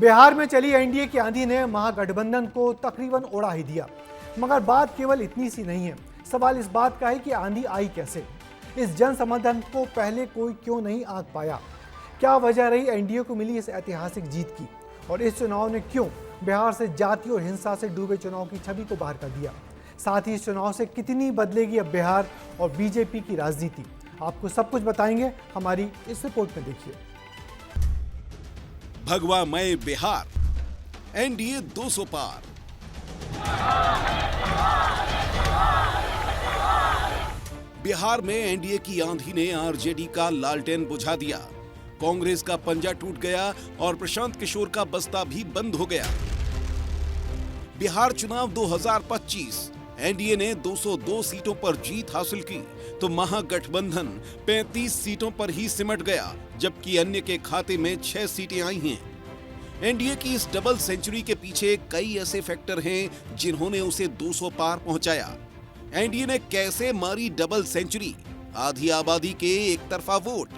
बिहार में चली एनडीए की आंधी ने महागठबंधन को तकरीबन उड़ा ही दिया। मगर बात केवल इतनी सी नहीं है, सवाल इस बात का है कि आंधी आई कैसे। इस जन समर्थन को पहले कोई क्यों नहीं आंक पाया? क्या वजह रही एनडीए को मिली इस ऐतिहासिक जीत की? और इस चुनाव ने क्यों बिहार से जाति और हिंसा से डूबे चुनाव की छवि को बाहर कर दिया? साथ ही इस चुनाव से कितनी बदलेगी अब बिहार और बीजेपी की राजनीति? आपको सब कुछ बताएंगे, हमारी इस रिपोर्ट में देखिए। भगवामय बिहार, एनडीए 200 पार। बिहार में एनडीए की आंधी ने आरजेडी का लालटेन बुझा दिया। कांग्रेस का पंजा टूट गया और प्रशांत किशोर का बस्ता भी बंद हो गया। बिहार चुनाव 2025, एनडीए ने 202 सीटों पर जीत हासिल की तो महागठबंधन 35 सीटों पर ही सिमट गया, जबकि अन्य के खाते में 6 सीटें आई हैं। एनडीए की इस डबल सेंचुरी के पीछे कई ऐसे फैक्टर हैं जिन्होंने उसे 200 पार पहुंचाया। एनडीए ने कैसे मारी डबल सेंचुरी? आधी आबादी के एक तरफा वोट,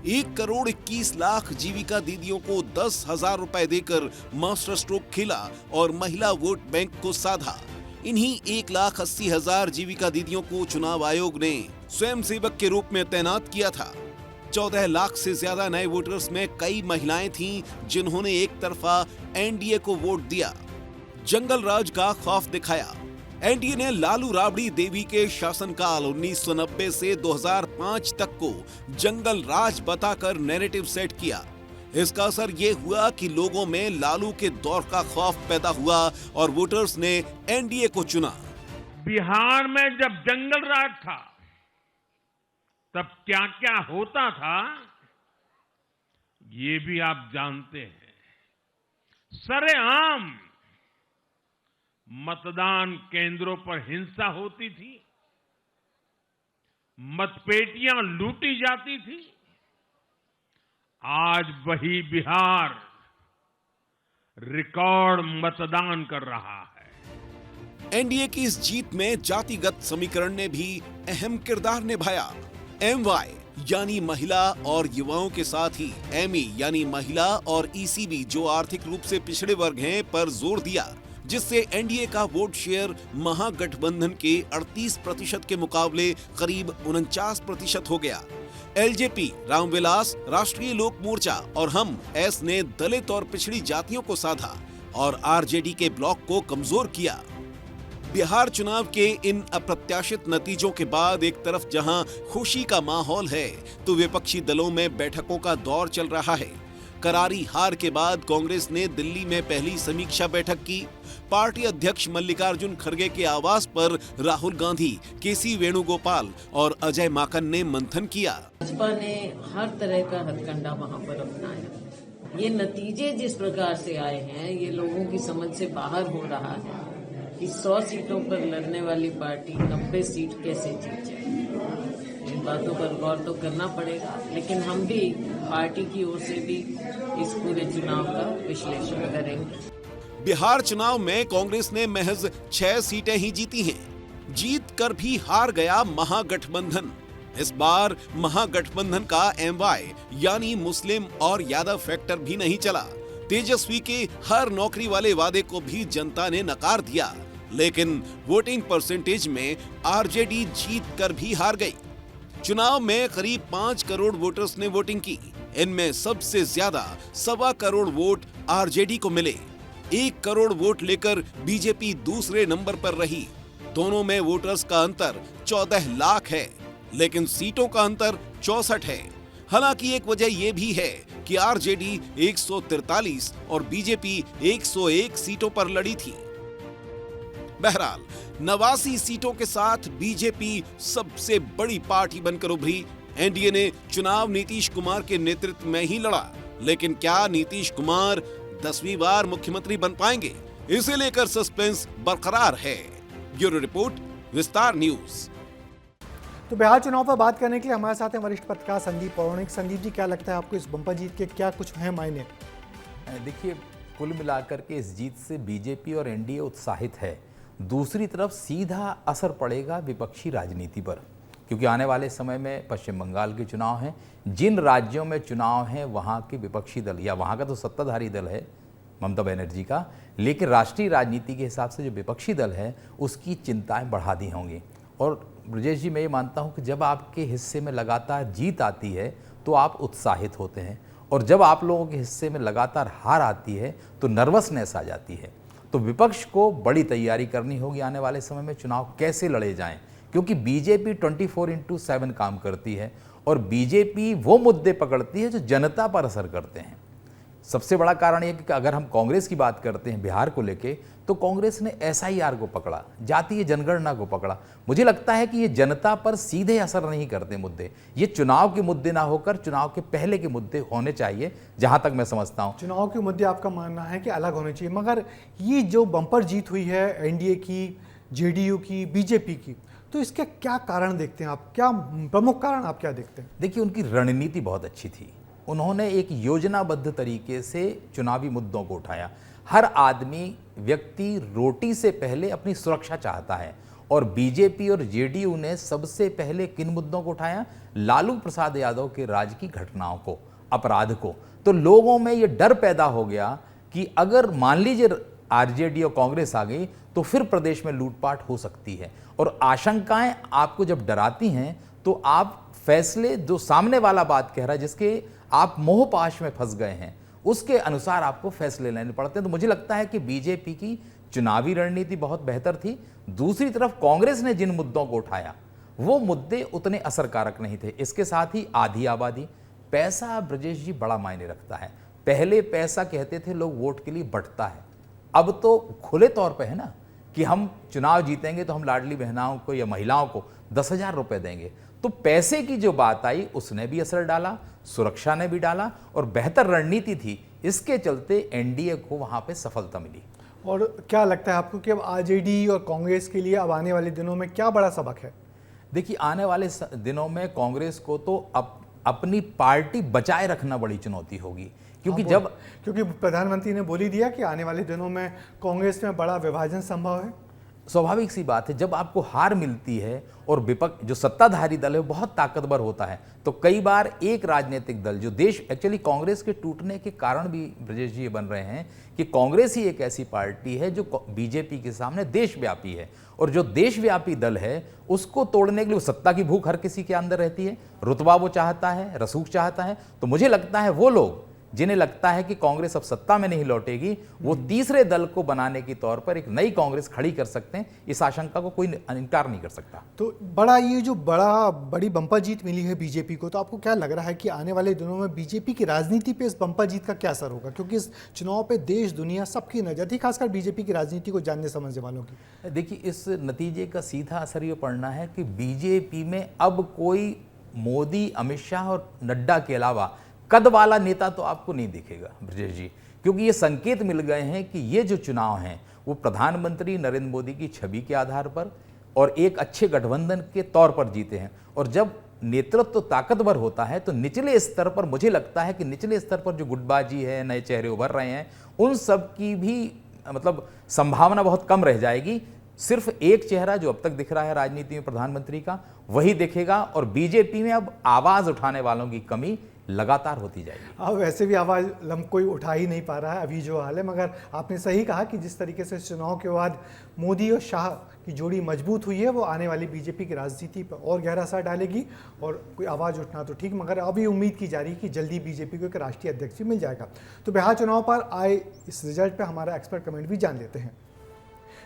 1 करोड़ 21 लाख जीविका दीदियों को 10,000 रुपए देकर मास्टर स्ट्रोक खेला और महिला वोट बैंक को साधा। इन्हीं 1,80,000 जीविका दीदियों को चुनाव आयोग ने स्वयंसेवक के रूप में तैनात किया था। 14 लाख से ज्यादा नए वोटर्स में कई महिलाएं थीं जिन्होंने एक तरफा एनडीए को वोट दिया। जंगल राज का खौफ दिखाया। एनडीए ने लालू राबड़ी देवी के शासनकाल 1990 से 2005 तक को जंगल राज बताकर नैरेटिव सेट किया। इसका असर ये हुआ कि लोगों में लालू के दौर का खौफ पैदा हुआ और वोटर्स ने एनडीए को चुना। बिहार में जब जंगल राज था तब क्या क्या होता था ये भी आप जानते हैं। सरेआम मतदान केंद्रों पर हिंसा होती थी, मतपेटियां लूटी जाती थी। आज वही बिहार रिकॉर्ड मतदान कर रहा है। एनडीए की इस जीत में जातिगत समीकरण ने भी अहम किरदार निभाया। एमवाई यानी महिला और युवाओं के साथ ही एमई यानी महिला और ईसीबी जो आर्थिक रूप से पिछड़े वर्ग हैं पर जोर दिया, जिससे एनडीए का वोट शेयर महागठबंधन के 38% के मुकाबले करीब 49% हो गया। एलजेपी, रामविलास, राष्ट्रीय लोक मोर्चा और हम एस ने दलित और पिछड़ी जातियों को साधा और आरजेडी के ब्लॉक को कमजोर किया। बिहार चुनाव के इन अप्रत्याशित नतीजों के बाद एक तरफ जहां खुशी का माहौल है तो विपक्षी दलों में बैठकों का दौर चल रहा है। करारी हार के बाद कांग्रेस ने दिल्ली में पहली समीक्षा बैठक की। पार्टी अध्यक्ष मल्लिकार्जुन खड़गे के आवास पर राहुल गांधी, केसी वेणुगोपाल और अजय माकन ने मंथन किया। भाजपा ने हर तरह का हथकंडा वहां पर अपनाया। ये नतीजे जिस प्रकार से आए हैं, ये लोगों की समझ से बाहर हो रहा है कि 100 सीटों पर लड़ने वाली पार्टी 90 सीट कैसे जीत जाए। इन बातों पर गौर तो करना पड़ेगा, लेकिन हम भी पार्टी की ओर से भी इस पूरे चुनाव का विश्लेषण करेंगे। बिहार चुनाव में कांग्रेस ने महज 6 सीटें ही जीती हैं। जीत कर भी हार गया महागठबंधन। इस बार महागठबंधन का एमवाई यानी मुस्लिम और यादव फैक्टर भी नहीं चला। तेजस्वी के हर नौकरी वाले वादे को भी जनता ने नकार दिया, लेकिन वोटिंग परसेंटेज में आरजेडी जीत कर भी हार गई। चुनाव में करीब 5 करोड़ वोटर्स ने वोटिंग की। इनमें सबसे ज्यादा 1.25 करोड़ वोट आरजेडी को मिले। 1 करोड़ वोट लेकर बीजेपी दूसरे नंबर पर रही। दोनों में वोटर्स का अंतर 14 लाख है, लेकिन सीटों का अंतर 64 है। हालांकि एक वजह यह भी है कि आरजेडी 143 और बीजेपी 101 सीटों पर लड़ी थी। बहरहाल 89 सीटों के साथ बीजेपी सबसे बड़ी पार्टी बनकर उभरी। एनडीए ने चुनाव नीतीश कुमार के नेतृत्व में ही लड़ा, लेकिन क्या नीतीश कुमार 10वीं बार मुख्यमंत्री बन पाएंगे? इसे लेकर सस्पेंस बरकरार है। ब्यूरो रिपोर्ट, विस्तार न्यूज। तो बिहार चुनाव पर बात करने के लिए हमारे साथ हैं वरिष्ठ पत्रकार संदीप पौराणिक। संदीप जी, क्या लगता है आपको इस बम्पर जीत के क्या कुछ है मायने? देखिए, कुल मिलाकर के इस जीत से बीजेपी और एनडीए उत्साहित है। दूसरी तरफ सीधा असर पड़ेगा विपक्षी राजनीति पर, क्योंकि आने वाले समय में पश्चिम बंगाल के चुनाव हैं। जिन राज्यों में चुनाव हैं वहाँ के विपक्षी दल या वहाँ का तो सत्ताधारी दल है ममता बनर्जी का, लेकिन राष्ट्रीय राजनीति के हिसाब से जो विपक्षी दल है उसकी चिंताएं बढ़ा दी होंगी। और ब्रजेश जी, मैं ये मानता हूँ कि जब आपके हिस्से में लगातार जीत आती है तो आप उत्साहित होते हैं, और जब आप लोगों के हिस्से में लगातार हार आती है तो नर्वसनेस आ जाती है। तो विपक्ष को बड़ी तैयारी करनी होगी आने वाले समय में चुनाव कैसे लड़े जाएं, क्योंकि बीजेपी 24/7 काम करती है और बीजेपी वो मुद्दे पकड़ती है जो जनता पर असर करते हैं। सबसे बड़ा कारण ये कि अगर हम कांग्रेस की बात करते हैं बिहार को लेके, तो कांग्रेस ने SIR को पकड़ा, जातीय जनगणना को पकड़ा। मुझे लगता है कि ये जनता पर सीधे असर नहीं करते मुद्दे, ये चुनाव के मुद्दे ना होकर चुनाव के पहले के मुद्दे होने चाहिए, जहां तक मैं समझता हूं। चुनाव के मुद्दे आपका मानना है कि अलग होने चाहिए, मगर ये जो बम्पर जीत हुई है NDA की, JDU की, BJP की, तो इसके क्या कारण देखते हैं आप? क्या प्रमुख कारण आप क्या देखते हैं? देखिए, उनकी रणनीति बहुत अच्छी थी। उन्होंने एक योजनाबद्ध तरीके से चुनावी मुद्दों को उठाया। हर आदमी, व्यक्ति रोटी से पहले अपनी सुरक्षा चाहता है, और बीजेपी और JDU ने सबसे पहले किन मुद्दों को उठाया? लालू प्रसाद यादव के राज की घटनाओं को, अपराध को। तो लोगों में ये डर पैदा हो गया कि अगर मान लीजिए RJD और कांग्रेस आ गई तो फिर प्रदेश में लूटपाट हो सकती है। और आशंकाएं आपको जब डराती हैं तो आप फैसले, जो सामने वाला बात कह रहा है, जिसके आप मोहपाश में फंस गए हैं, उसके अनुसार आपको फैसले लेने पड़ते हैं। तो मुझे लगता है कि बीजेपी की चुनावी रणनीति बहुत बेहतर थी। दूसरी तरफ कांग्रेस ने जिन मुद्दों को उठाया वो मुद्दे उतने असरकारक नहीं थे। इसके साथ ही आधी आबादी, पैसा ब्रजेश जी बड़ा मायने रखता है। पहले पैसा कहते थे लोग वोट के लिए बंटता है, अब तो खुले तौर पे है ना कि हम चुनाव जीतेंगे तो हम लाडली बहनाओं को या महिलाओं को 10,000 रुपए देंगे। तो पैसे की जो बात आई उसने भी असर डाला, सुरक्षा ने भी डाला, और बेहतर रणनीति थी। इसके चलते NDA को वहां पे सफलता मिली। और क्या लगता है आपको कि अब RJD और कांग्रेस के लिए अब आने वाले दिनों में क्या बड़ा सबक है? देखिए, आने वाले दिनों में कांग्रेस को तो अपनी पार्टी बचाए रखना बड़ी चुनौती होगी, क्योंकि प्रधानमंत्री ने बोल ही दिया कि आने वाले दिनों में कांग्रेस में बड़ा विभाजन संभव है। स्वाभाविक सी बात है, जब आपको हार मिलती है और विपक्ष, जो सत्ताधारी दल है, वो बहुत ताकतवर होता है, तो कई बार एक राजनीतिक दल जो देश, एक्चुअली कांग्रेस के टूटने के कारण भी ब्रजेश जी ये बन रहे हैं कि कांग्रेस ही एक ऐसी पार्टी है जो बीजेपी के सामने देशव्यापी है, और जो देशव्यापी दल है उसको तोड़ने के लिए सत्ता की भूख हर किसी के अंदर रहती है, रुतबा वो चाहता है, रसूख चाहता है। तो मुझे लगता है वो लोग जिन्हें लगता है कि कांग्रेस अब सत्ता में नहीं लौटेगी, वो तीसरे दल को बनाने के तौर पर एक नई कांग्रेस खड़ी कर सकते हैं। इस आशंका को कोई इनकार नहीं कर सकता। तो ये जो बड़ी बम्पर जीत मिली है बीजेपी को, तो आपको क्या लग रहा है कि आने वाले दिनों में बीजेपी की राजनीति पे इस बम्पर जीत का क्या असर होगा? क्योंकि इस चुनाव पे देश दुनिया सबकी नजर थी, खासकर बीजेपी की राजनीति को जानने समझने वालों की। देखिए, इस नतीजे का सीधा असर ये पड़ना है कि बीजेपी में अब कोई मोदी, अमित शाह और नड्डा के अलावा कद वाला नेता तो आपको नहीं दिखेगा ब्रजेश जी, क्योंकि ये संकेत मिल गए हैं कि ये जो चुनाव हैं वो प्रधानमंत्री नरेंद्र मोदी की छवि के आधार पर और एक अच्छे गठबंधन के तौर पर जीते हैं। और जब नेतृत्व ताकतवर होता है तो निचले स्तर पर, मुझे लगता है कि निचले स्तर पर जो गुटबाजी है, नए चेहरे उभर रहे हैं, उन सब की भी मतलब संभावना बहुत कम रह जाएगी। सिर्फ एक चेहरा जो अब तक दिख रहा है राजनीति में प्रधानमंत्री का, वही दिखेगा, और बीजेपी में अब आवाज उठाने वालों की कमी लगातार होती जाएगी। अब वैसे भी आवाज़ कोई उठा ही नहीं पा रहा है अभी जो हाल है, मगर आपने सही कहा कि जिस तरीके से चुनाव के बाद मोदी और शाह की जोड़ी मजबूत हुई है, वो आने वाली बीजेपी की राजनीति पर और गहरा असर डालेगी। और कोई आवाज़ उठना तो ठीक, मगर अभी उम्मीद की जा रही है कि जल्दी बीजेपी को एक राष्ट्रीय अध्यक्ष मिल जाएगा। तो बिहार चुनाव पर आए इस रिजल्ट पर हमारा एक्सपर्ट कमेंट भी जान लेते हैं।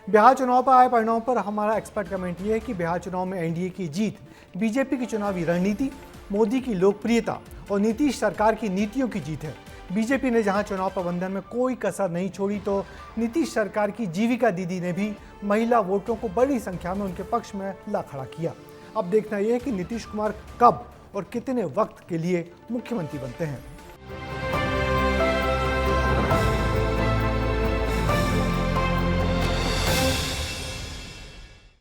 बिहार चुनाव पर आए परिणाम पर हमारा एक्सपर्ट कमेंट ये है कि बिहार चुनाव में NDA की जीत, बीजेपी की चुनावी रणनीति, मोदी की लोकप्रियता और नीतीश सरकार की नीतियों की जीत है। बीजेपी ने जहां चुनाव प्रबंधन में कोई कसर नहीं छोड़ी, तो नीतीश सरकार की जीविका दीदी ने भी महिला वोटों को बड़ी संख्या में उनके पक्ष में ला खड़ा किया। अब देखना यह है कि नीतीश कुमार कब और कितने वक्त के लिए मुख्यमंत्री बनते हैं।